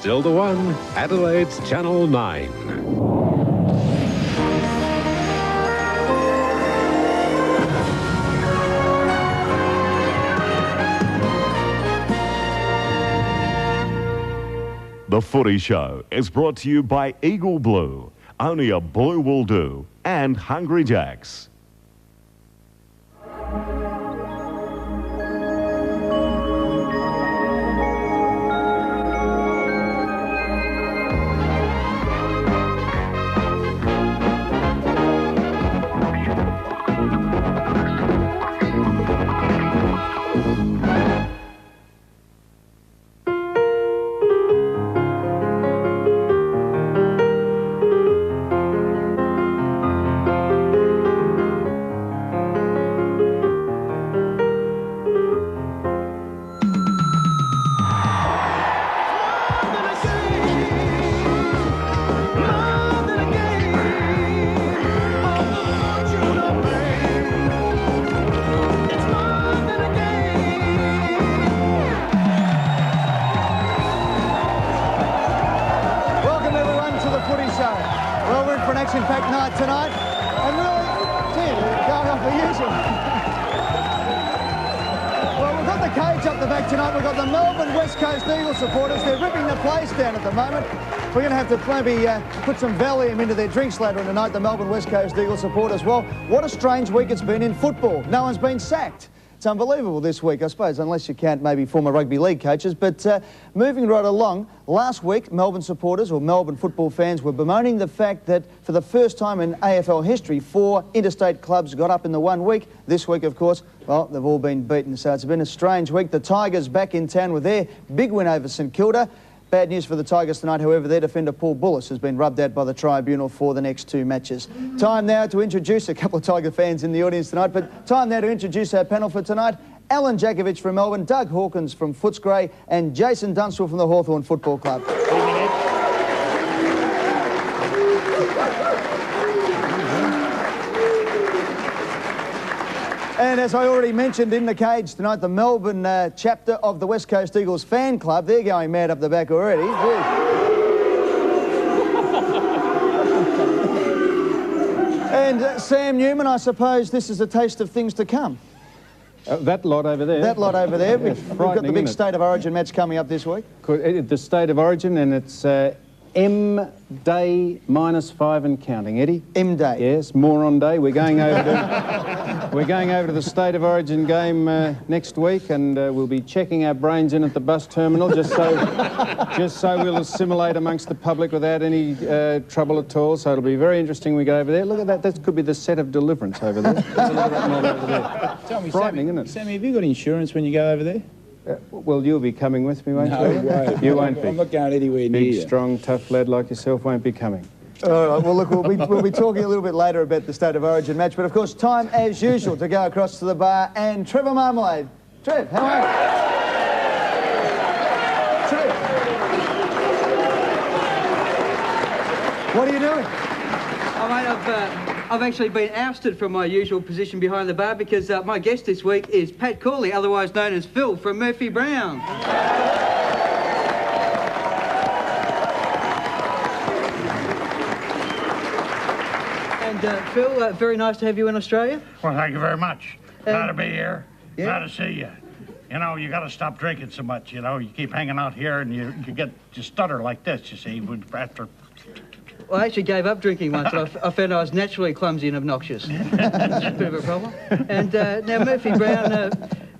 Still to one, Adelaide's Channel 9. The Footy Show is brought to you by Eagle Blue, only a blue will do, and Hungry Jack's. Action-packed night tonight, and really, gee, we're going off the usual. Well, we've got the cage up the back tonight. We've got the Melbourne West Coast Eagles supporters. They're ripping the place down at the moment. We're going to have to maybe put some Valium into their drinks later on tonight, the Melbourne West Coast Eagles supporters. Well, what a strange week it's been in football. No one's been sacked. It's unbelievable this week, I suppose, unless you count maybe former rugby league coaches. But moving right along, last week, Melbourne supporters or Melbourne football fans were bemoaning the fact that for the first time in AFL history, 4 interstate clubs got up in the 1 week. This week, of course, well, they've all been beaten. So it's been a strange week. The Tigers back in town with their big win over St Kilda. Bad news for the Tigers tonight, however, their defender Paul Bullis has been rubbed out by the tribunal for the next 2 matches. Time now to introduce a couple of Tiger fans in the audience tonight, but time now to introduce our panel for tonight. Alan Jakovich from Melbourne, Doug Hawkins from Footscray, and Jason Dunstall from the Hawthorn Football Club. And as I already mentioned in the cage tonight, the Melbourne chapter of the West Coast Eagles fan club, they're going mad up the back already. And Sam Newman, I suppose this is a taste of things to come. That lot over there. That lot over there. Yes, We've got the big State of Origin match coming up this week. The State of Origin, and it's M Day -5 and counting. Eddie? M Day. Yes, Moron Day. We're going over to the State of Origin game next week, and we'll be checking our brains in at the bus terminal just so we'll assimilate amongst the public without any trouble at all. So it'll be very interesting when we go over there. Look at that. That could be the set of Deliverance over there. Look at that mob over there. Tell me, frightening, Sammy, isn't it? Sammy, have you got insurance when you go over there? Well, you'll be coming with me, won't you? No, you won't be. I'm not going anywhere near you. Big, strong, tough lad like yourself won't be coming. All right, well, look, we'll be talking a little bit later about the State of Origin match, but of course, time as usual to go across to the bar and Trevor Marmalade. Trev, how are you? Trev. What are you doing? Oh, mate, I've actually been ousted from my usual position behind the bar because my guest this week is Pat Corley, otherwise known as Phil from Murphy Brown. And Phil, very nice to have you in Australia. Well, thank you very much. Glad to be here. Yeah. Glad to see you. You know, you got to stop drinking so much, you know. You keep hanging out here and you stutter like this, you see, after... Well, I actually gave up drinking once. I found I was naturally clumsy and obnoxious. That's a bit of a problem. And now Murphy Brown,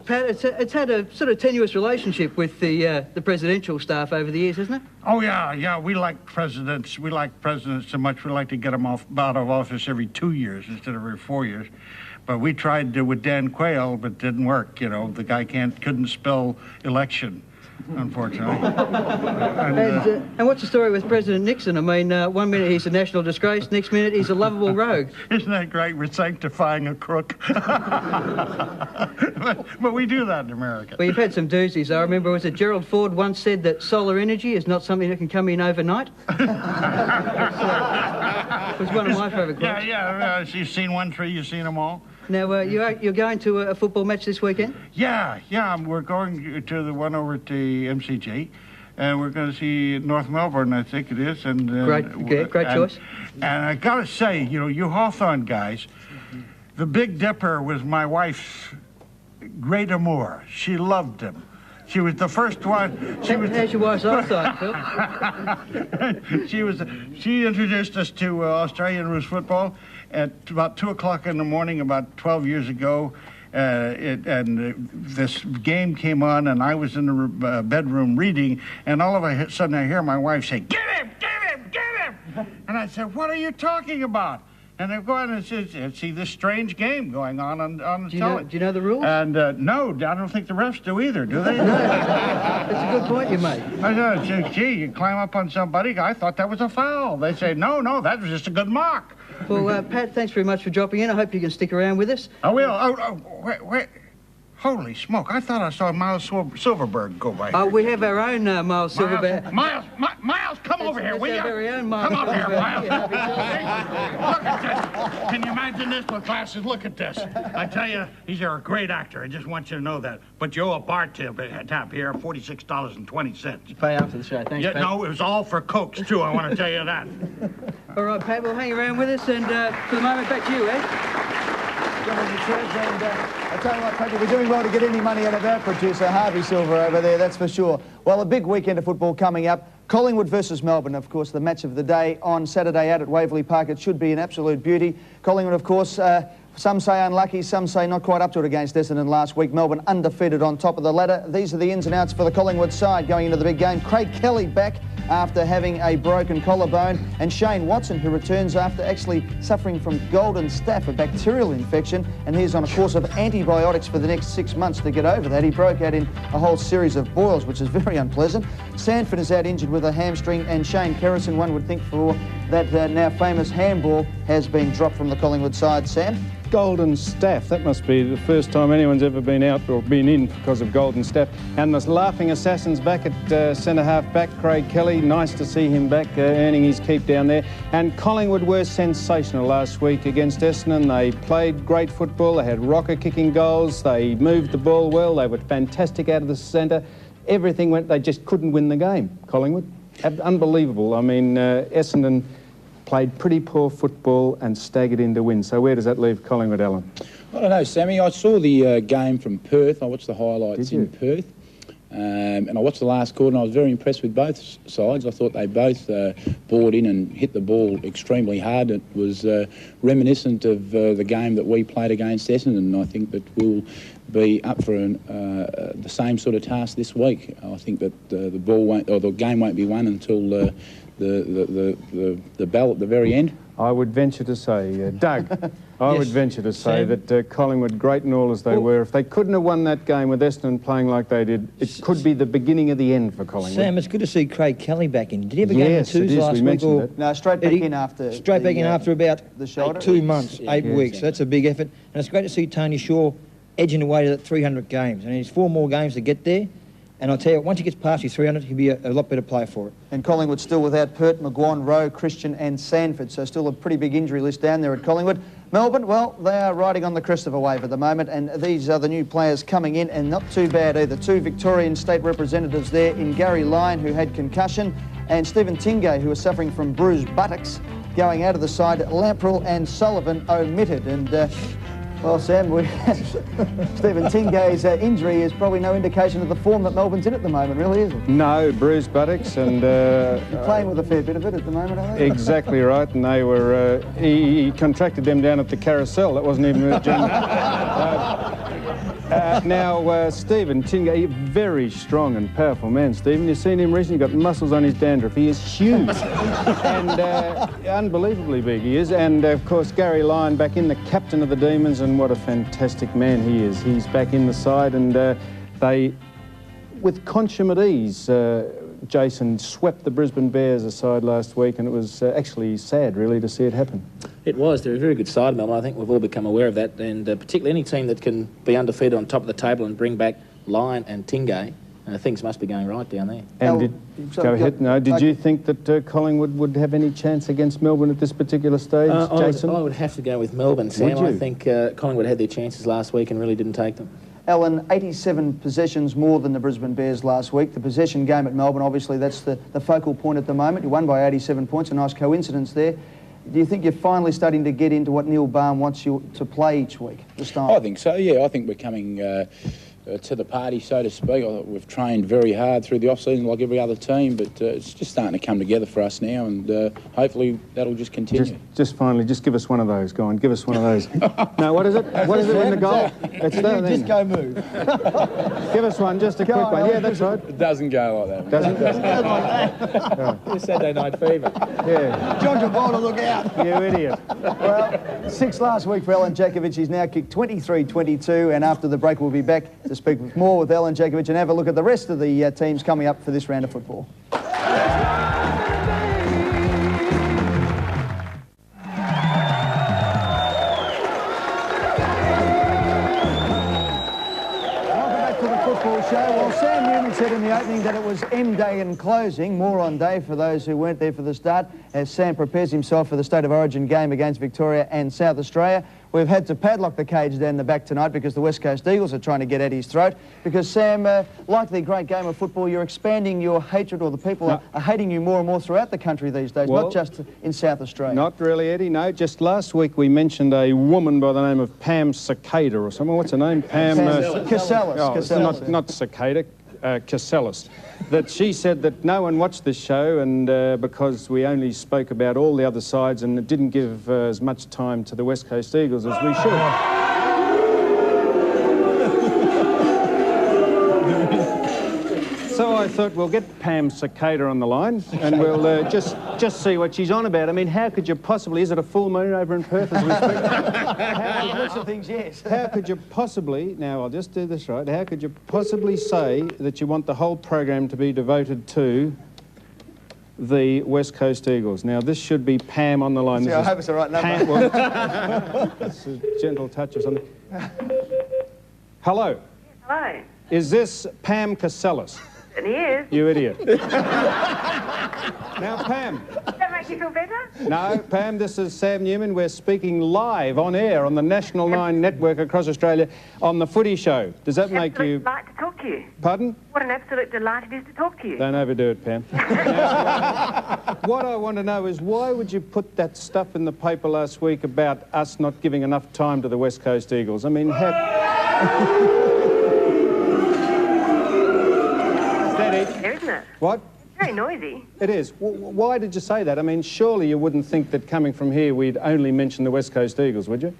Pat, it's had a sort of tenuous relationship with the presidential staff over the years, hasn't it? Oh, yeah. We like presidents. We like presidents so much we like to get them out of office every 2 years instead of every 4 years. But we tried with Dan Quayle, but didn't work, you know. The guy couldn't spell election, unfortunately. And what's the story with President Nixon? I mean, 1 minute he's a national disgrace, next minute he's a lovable rogue. Isn't that great? We're sanctifying a crook. but we do that in America. Well, you've had some doozies. I remember, was it Gerald Ford once said that solar energy is not something that can come in overnight? It was one of my favourite quotes. Yeah. You've seen one tree, you've seen them all. Now, you're going to a football match this weekend? Yeah, we're going to the one over at the MCG. and we're going to see North Melbourne, I think it is. And great choice. And I got to say, you Hawthorn guys, the Big Dipper was my wife's great amour. She loved him. She was the first one. How's your wife's eyesight, Phil? She introduced us to Australian rules football at about 2 o'clock in the morning, about 12 years ago. This game came on, and I was in the bedroom reading, and all of a sudden I hear my wife say, "Get him! Get him! Get him!" And I said, "What are you talking about?" And they go on and see this strange game going on the telly. Do you know the rules? And no, I don't think the refs do either, do they? That's a good point you make. I said, gee, you climb up on somebody, I thought that was a foul. They say, no, that was just a good mark. Well, Pat, thanks very much for dropping in. I hope you can stick around with us. I will. Wait. Holy smoke, I thought I saw Miles Silverberg go by. Oh, we have our own Miles Silverberg. Miles, come over here, will you? Very own Miles Come over here, Miles. Silverberg. Look at this. Can you imagine this with glasses? Look at this. I tell you, he's a great actor. I just want you to know that. But you owe a bar tap here, $46.20. Pay after the show. Thanks, Yeah, Pat. no, it was all for Cokes, too. I want to tell you that. All right, Pat, we'll hang around with us, and for the moment, back to you, Ed. I tell you what, Pat, we're doing well to get any money out of our producer, Harvey Silver, over there, that's for sure. Well, a big weekend of football coming up. Collingwood versus Melbourne, of course, the match of the day on Saturday out at Waverley Park. It should be an absolute beauty. Collingwood, of course, some say unlucky, some say not quite up to it against Essendon last week. Melbourne undefeated on top of the ladder. These are the ins and outs for the Collingwood side going into the big game. Craig Kelly back after having a broken collarbone, and Shane Watson, who returns after actually suffering from golden staph, a bacterial infection, and he's on a course of antibiotics for the next 6 months to get over that. He broke out in a whole series of boils, which is very unpleasant. Sanford is out injured with a hamstring, and Shane Kerrison, one would think for that now famous handball, has been dropped from the Collingwood side. Sam? Golden staph, that must be the first time anyone's ever been out or been in because of golden staph. And the laughing assassins back at centre-half back, Craig Kelly, nice to see him back earning his keep down there. And Collingwood were sensational last week against Essendon. They played great football, they had rocker-kicking goals, they moved the ball well, they were fantastic out of the centre. Everything went, they just couldn't win the game, Collingwood. Unbelievable. I mean, Essendon played pretty poor football and staggered into win. So where does that leave Collingwood, Alan? I don't know, Sammy. I saw the game from Perth. I watched the highlights in Perth. And I watched the last quarter, and I was very impressed with both sides. I thought they both bored in and hit the ball extremely hard. It was reminiscent of the game that we played against Essendon, and I think that we'll be up for the same sort of task this week. I think that the game won't be won until the bell at the very end. I would venture to say, Doug, I would venture to say that Collingwood, great and all as they were, if they couldn't have won that game with Essendon playing like they did, it could be the beginning of the end for Collingwood. Sam, it's good to see Craig Kelly back in. Did he have a game in twos last week? Or no, straight back in after. Straight back in after about the shoulder. 2 months, 8 weeks. So that's a big effort. And it's great to see Tony Shaw edging away to that 300 games. And he's 4 more games to get there. And I'll tell you, once he gets past his 300, he'll be a lot better player for it. And Collingwood still without Pert, McGuan, Rowe, Christian and Sanford. So still a pretty big injury list down there at Collingwood. Melbourne, well, they are riding on the crest of a wave at the moment. And these are the new players coming in, and not too bad either. 2 Victorian state representatives there in Gary Lyon, who had concussion, and Stephen Tingay, who is suffering from bruised buttocks. Going out of the side, Lamprell and Sullivan omitted. And well, Sam, Stephen Tingay's injury is probably no indication of the form that Melbourne's in at the moment, really, is it? No, bruised buttocks and... You're playing with a fair bit of it at the moment, are they? Exactly right, and they were... he contracted them down at the carousel. That wasn't even... Now, Stephen Tingay, very strong and powerful man, Stephen. You've seen him recently, got muscles on his dandruff. He is huge and unbelievably big he is. And, of course, Gary Lyon back in, the captain of the Demons, and what a fantastic man he is. He's back in the side, and they, with consummate ease, Jason swept the Brisbane Bears aside last week, and it was actually sad, really, to see it happen. It was. They're a very good side, Melbourne. I think we've all become aware of that, and particularly any team that can be undefeated on top of the table and bring back Lyon and Tingay, things must be going right down there. And go ahead. No, did you think that Collingwood would have any chance against Melbourne at this particular stage, Jason? I would have to go with Melbourne, Sam. I think Collingwood had their chances last week and really didn't take them. Ellen, 87 possessions more than the Brisbane Bears last week. The possession game at Melbourne, obviously, that's the focal point at the moment. You won by 87 points, a nice coincidence there. Do you think you're finally starting to get into what Neil Baum wants you to play each week, the style? I think so, yeah. I think we're coming to the party, so to speak. We've trained very hard through the off-season like every other team, but it's just starting to come together for us now, and hopefully that'll just continue. Just finally, just give us one of those. Go on, give us one of those. No, what is it? What is it in the goal? It's that just go move. Give us one, just a quick one. Yeah, that's right. It doesn't go like that. Doesn't go like that. It's Saturday Night Fever. Yeah. John Travolta, look out. You idiot. Well, 6 last week for Ellen Jakovic. He's now kicked 23-22, and after the break we'll be back to speak more with Ellen Jakovic and have a look at the rest of the teams coming up for this round of football. Show. Well, Sam Newman said in the opening that it was end day and closing. More on Dave for those who weren't there for the start, as Sam prepares himself for the State of Origin game against Victoria and South Australia. We've had to padlock the cage down the back tonight because the West Coast Eagles are trying to get at his throat. Because, Sam, like the great game of football, you're expanding your hatred, or the people are hating you more and more throughout the country these days, not just in South Australia. Not really, Eddie, no. Just last week we mentioned a woman by the name of Pam Cicada or something. What's her name? Pam... Casellas. Oh, Casellas. not Cicada. Casellas, that she said that no one watched this show, and because we only spoke about all the other sides and it didn't give as much time to the West Coast Eagles as we should. So I thought we'll get Pam Cicada on the line and we'll just see what she's on about. I mean, how could you possibly... Is it a full moon over in Perth as we speak? Lots of things, yes. How could you possibly... Now, I'll just do this right. How could you possibly say that you want the whole program to be devoted to the West Coast Eagles? Now, this should be Pam on the line. I hope it's the right number. Well, it's a gentle touch or something. Hello. Hello. Is this Pam Casellas? It is. You idiot. Now, Pam. Does that make you feel better? No, Pam, this is Sam Newman. We're speaking live on air on the National 9 network across Australia on the Footy Show. Does that make you... Delight to talk to you. Pardon? What an absolute delight it is to talk to you. Don't overdo it, Pam. Now, what I want to know is why would you put that stuff in the paper last week about us not giving enough time to the West Coast Eagles? I mean, There, isn't it? What? It's very noisy. It is. Why did you say that? I mean, surely you wouldn't think that coming from here we'd only mention the West Coast Eagles, would you?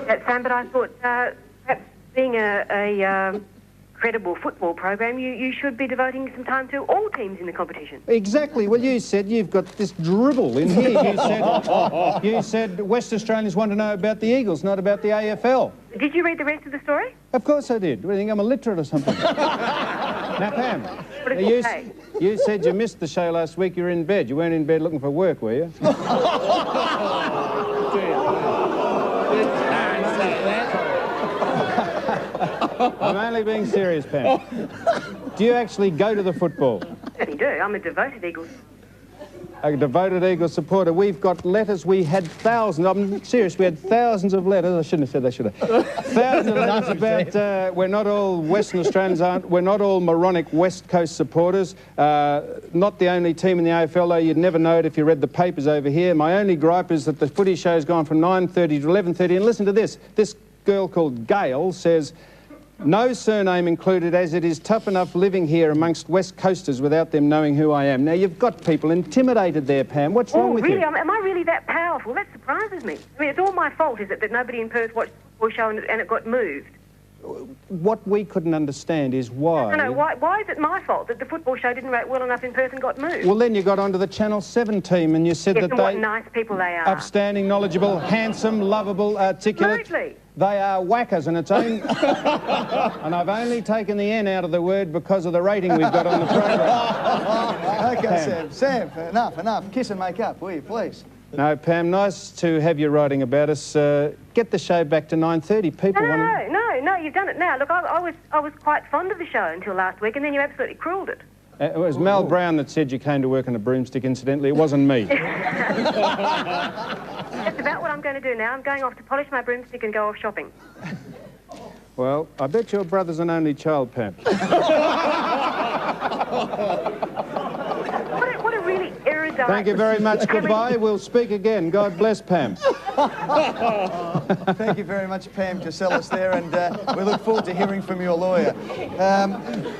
That's Sam, but I thought perhaps being a credible football program, you should be devoting some time to all teams in the competition. Exactly. Well, you said you've got this dribble in here. You said West Australians want to know about the Eagles, not about the AFL. Did you read the rest of the story? Of course I did. What, do you think I'm illiterate or something? Now, Pam, you said you missed the show last week. You were in bed. You weren't in bed looking for work, were you? I'm only being serious, Pam. Do you actually go to the football? I certainly do. I'm a devoted Eagles. A devoted Eagles supporter. We've got letters. We had thousands. I'm serious. We had thousands of letters. I shouldn't have said that, should I? Thousands of letters about we're not all Western Australians, aren't. We're not all moronic West Coast supporters. Not the only team in the AFL, though. You'd never know it if you read the papers over here. My only gripe is that the Footy show's gone from 9:30 to 11:30. And listen to this. This girl called Gail says... No surname included, as it is tough enough living here amongst West Coasters without them knowing who I am. Now, you've got people intimidated there, Pam. What's wrong with you? Am I really that powerful? That surprises me. I mean, it's all my fault, is it, that nobody in Perth watched the football show and it got moved? What we couldn't understand is why... No, why is it my fault that the football show didn't rate well enough in Perth and got moved? Well, then you got onto the Channel 7 team and you said that what nice people they are. Upstanding, knowledgeable, handsome, lovable, articulate... Absolutely. They are whackers, and it's only... and I've only taken the N out of the word because of the rating we've got on the program. Okay, Sam, enough. Kiss and make up, will you, please? No, Pam, nice to have you writing about us. Get the show back to 9:30. People want... No, you've done it now. Look, I was quite fond of the show until last week, and then you absolutely cruelled it. It was Mel Brown that said you came to work on a broomstick, incidentally. It wasn't me. That's about what I'm going to do now. I'm going off to polish my broomstick and go off shopping. Well, I bet your brother's an only child, Pam. What a really erudite... Thank you very much. Goodbye. We'll speak again. God bless Pam. Thank you very much, Pam Casellas there, and we look forward to hearing from your lawyer.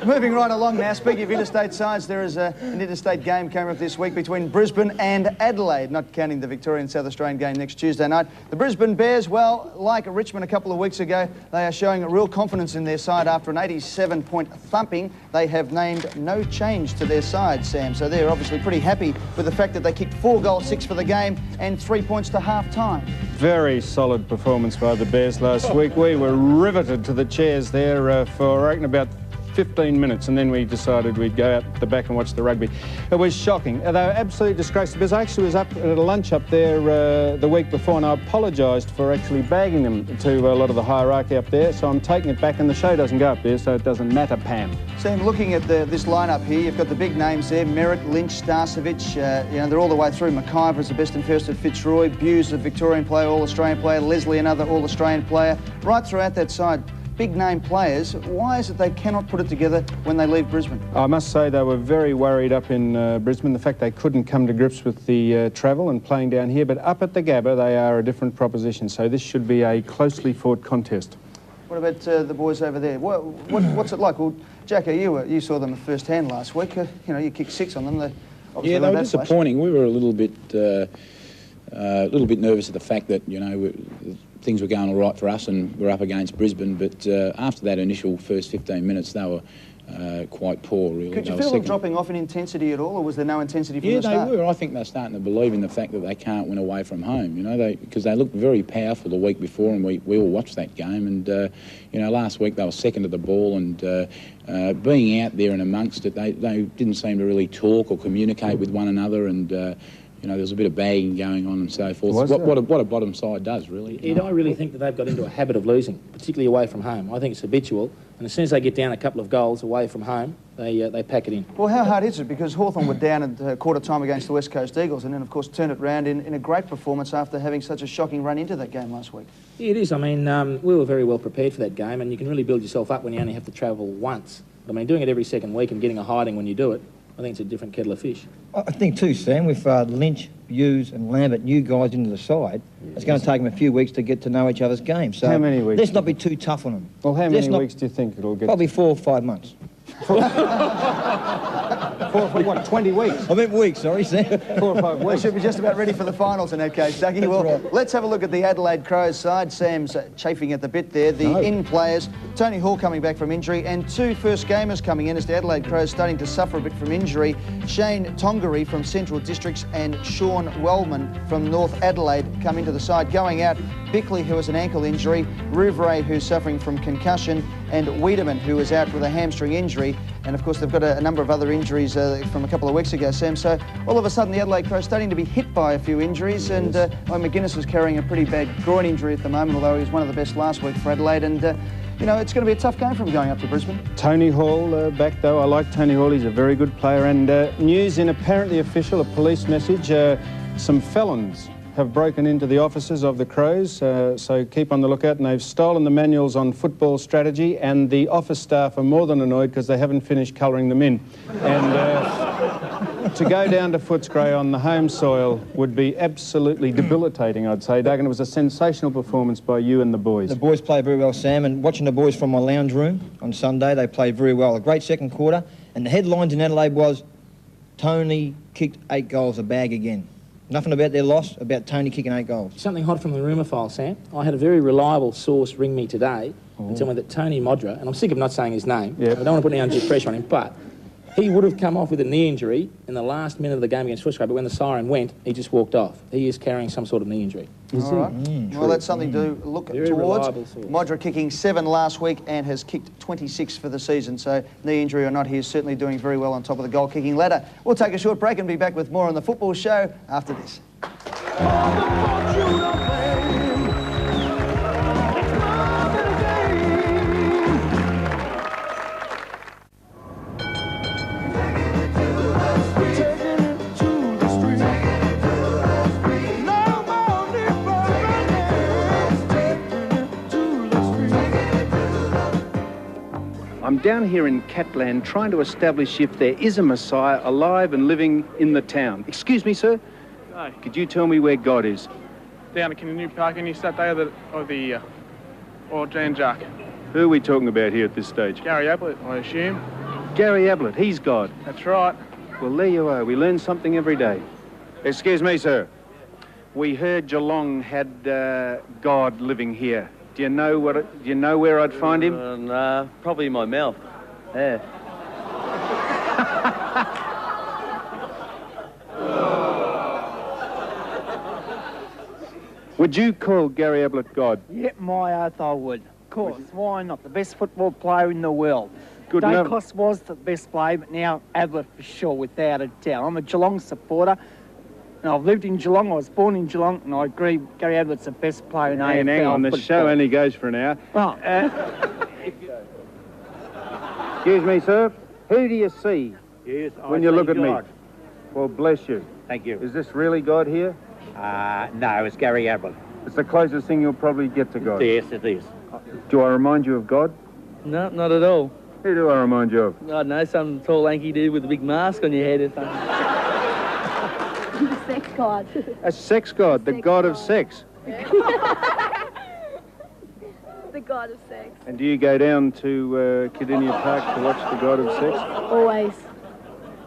Moving right along now, speaking of interstate sides, there is an interstate game coming up this week between Brisbane and Adelaide, not counting the Victorian South Australian game next Tuesday night. The Brisbane Bears, well, like Richmond a couple of weeks ago, they are showing real confidence in their side after an 87-point thumping. They have named no change to their side, Sam, so they're obviously pretty happy with the fact that they kicked 4 goals, 6 for the game and 3 points to half-time. Very solid performance by the Bears last week. We were riveted to the chairs there for, I reckon, about 15 minutes, and then we decided we'd go out the back and watch the rugby. It was shocking. They were absolutely disgraceful, because I actually was up at a lunch up there the week before, and I apologised for actually bagging them to a lot of the hierarchy up there, so I'm taking it back, and the show doesn't go up there, so it doesn't matter, Pam. Sam, looking at this lineup here, you've got the big names there: Merritt, Lynch, Starcevic. You know, they're all the way through. McIver's the best and fairest at Fitzroy. Buse, a Victorian player, All-Australian player. Leslie, another All-Australian player. Right throughout that side, big name players. Why is it they cannot put it together when they leave Brisbane? I must say they were very worried up in Brisbane, the fact they couldn't come to grips with the travel and playing down here, but up at the Gabba they are a different proposition, so this should be a closely fought contest. What about the boys over there? What's it like? Well, Jacko, you saw them first-hand last week. You know, you kicked 6 on them. Yeah, they were disappointing. We were a little bit nervous at the fact that, you know, things were going all right for us and we're up against Brisbane, but after that initial first 15 minutes, they were quite poor, really. Could you feel them dropping off in intensity at all, or was there no intensity from the start? Yeah, they were. I think they're starting to believe in the fact that they can't win away from home, you know, because they looked very powerful the week before, and we all watched that game, and, you know, last week they were second to the ball, and being out there and amongst it, they didn't seem to really talk or communicate with one another, and you know, there's a bit of bagging going on and so forth. What a bottom side does, really. Ed, I really think that they've got into a habit of losing, particularly away from home. I think it's habitual, and as soon as they get down a couple of goals away from home, they pack it in. Well, how hard is it? Because Hawthorn were down at quarter time against the West Coast Eagles, and then, of course, turned it round in a great performance after having such a shocking run into that game last week. Yeah, it is. I mean, we were very well prepared for that game, and you can really build yourself up when you only have to travel once. But, I mean, doing it every second week and getting a hiding when you do it, I think it's a different kettle of fish. I think too, Sam, with Lynch, Hughes and Lambert, new guys into the side, it's going to take them a few weeks to get to know each other's game. So how many weeks? Let's not be too tough on them. Well, how many weeks do you think it'll get? Probably 4 or 5 months. 20 weeks? I meant weeks, sorry, Sam. 4 or 5 weeks. They should be just about ready for the finals in that case, Dougie. Well, right. Let's have a look at the Adelaide Crows side. Sam's chafing at the bit there. The in players, Tony Hall coming back from injury, and 2 first gamers coming in as the Adelaide Crows starting to suffer a bit from injury. Shane Tongaree from Central Districts and Sean Wellman from North Adelaide come into the side. Going out, Bickley, who has an ankle injury, Rouvray, who's suffering from concussion, and Wiedemann, who is out with a hamstring injury. And of course, they've got a number of other injuries from a couple of weeks ago, Sam. So all of a sudden, the Adelaide Crows starting to be hit by a few injuries. And McGuinness is carrying a pretty bad groin injury at the moment, although he was one of the best last week for Adelaide. And you know, it's going to be a tough game for him going up to Brisbane. Tony Hall back, though. I like Tony Hall. He's a very good player. And news in apparently official, a police message, some felons have broken into the offices of the Crows, so keep on the lookout, and they've stolen the manuals on football strategy, and the office staff are more than annoyed because they haven't finished colouring them in. And to go down to Footscray on the home soil would be absolutely debilitating, I'd say. Doug, and it was a sensational performance by you and the boys. The boys played very well, Sam, and watching the boys from my lounge room on Sunday, they played very well. A great second quarter, and the headlines in Adelaide was, Tony kicked 8 goals, a bag again. Nothing about their loss, about Tony kicking 8 goals. Something hot from the rumour file, Sam. I had a very reliable source ring me today and tell me that Tony Modra, and I'm sick of not saying his name, I don't want to put any undue pressure on him, but he would have come off with a knee injury in the last minute of the game against Footscray, but when the siren went, he just walked off. He is carrying some sort of knee injury. All right. Well, that's something to look towards. Modra kicking 7 last week and has kicked 26 for the season. So knee injury or not, he is certainly doing very well on top of the goal-kicking ladder. We'll take a short break and be back with more on the football show after this. down here in Catland trying to establish if there is a Messiah alive and living in the town. Excuse me, sir? Aye. Could you tell me where God is? Down at New Park, and you sat there or Jane Jack. Who are we talking about here at this stage? Gary Ablett, I assume. Gary Ablett, he's God. That's right. Well, there you are. We learn something every day. Excuse me, sir. We heard Geelong had God living here. Do you know where I'd find him? Nah, probably in my mouth. Yeah. Would you call Gary Ablett God? Yep, my oath I would. Of course, why not? The best football player in the world. Good enough. Dacos was the best player, but now Ablett for sure, without a doubt. I'm a Geelong supporter, and I've lived in Geelong. I was born in Geelong, and I agree Gary Ablett's the best player in AFL. Hang on, the show only goes for an hour. Oh. Excuse me, sir. Who do you see when you look at God. me? Well, bless you. Thank you. Is this really God here? No, it's Gary Ablett. It's the closest thing you'll probably get to God. Yes, it is. Do I remind you of God? No, not at all. Who do I remind you of? I don't know, some tall, lanky dude with a big mask on your head or something. The sex god. A sex god, the god of sex. The god of sex. And do you go down to Cardinia Park to watch the god of sex? Always.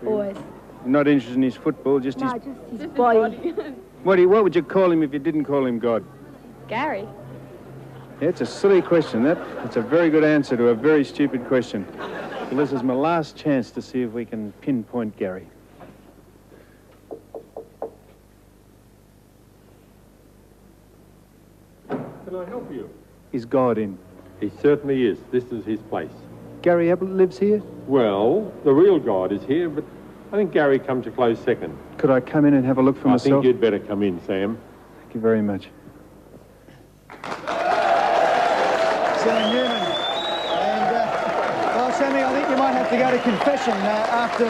Always. Not interested in his football, just No, his... just his body. What would you call him if you didn't call him God? Gary. Yeah, it's a silly question, that. It's a very good answer to a very stupid question. Well, this is my last chance to see if we can pinpoint Gary. Can I help you? Is God in? He certainly is. This is his place. Gary Ablett lives here? Well, the real God is here, but I think Gary comes a close second. Could I come in and have a look for myself? I think you'd better come in, Sam. Thank you very much. Sammy Newman. And, well, Sammy, I think you might have to go to confession after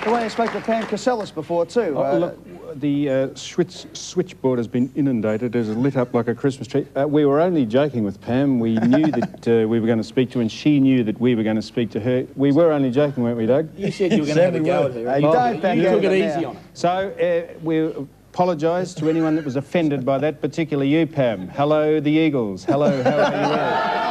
the way you spoke to Pam Casellas before, too. Look, the switchboard has been inundated. It's lit up like a Christmas tree. We were only joking with Pam. We knew that we were going to speak to her, and she knew that we were going to speak to her. We were only joking, weren't we, Doug? You said you were going to have a go at her. You took it easy on her. So, we apologise to anyone that was offended by that, particularly you, Pam. Hello, the Eagles. Hello, how are you?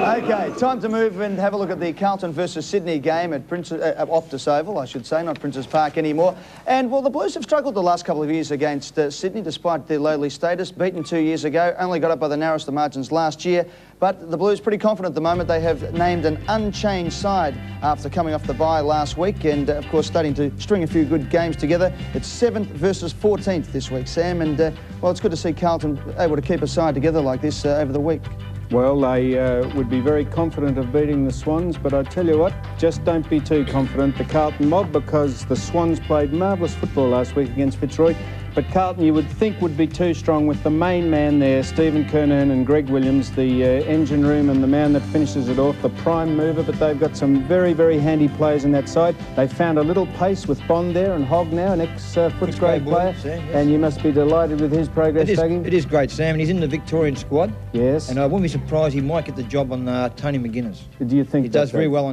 Okay, time to move and have a look at the Carlton versus Sydney game at Optus Oval, I should say, not Princes Park anymore. And, well, the Blues have struggled the last couple of years against Sydney, despite their lowly status. Beaten 2 years ago, only got up by the narrowest of margins last year. But the Blues pretty confident at the moment. They have named an unchanged side after coming off the bye last week and, of course, starting to string a few good games together. It's 7th versus 14th this week, Sam, and, well, it's good to see Carlton able to keep a side together like this over the week. Well, they would be very confident of beating the Swans, but I tell you what, just don't be too confident, the Carlton mob, because the Swans played marvellous football last week against Fitzroy. But Carlton, you would think, would be too strong with the main man there, Stephen Kernan and Greg Williams, the engine room and the man that finishes it off, the prime mover. But they've got some very, very handy players in that side. They found a little pace with Bond there and Hogg now, an ex-Footscray player. Sam, yes. And you must be delighted with his progress, Dougie. It is great, Sam, and he's in the Victorian squad. Yes. And I wouldn't be surprised he might get the job on Tony McGuinness. Do you think he does very well on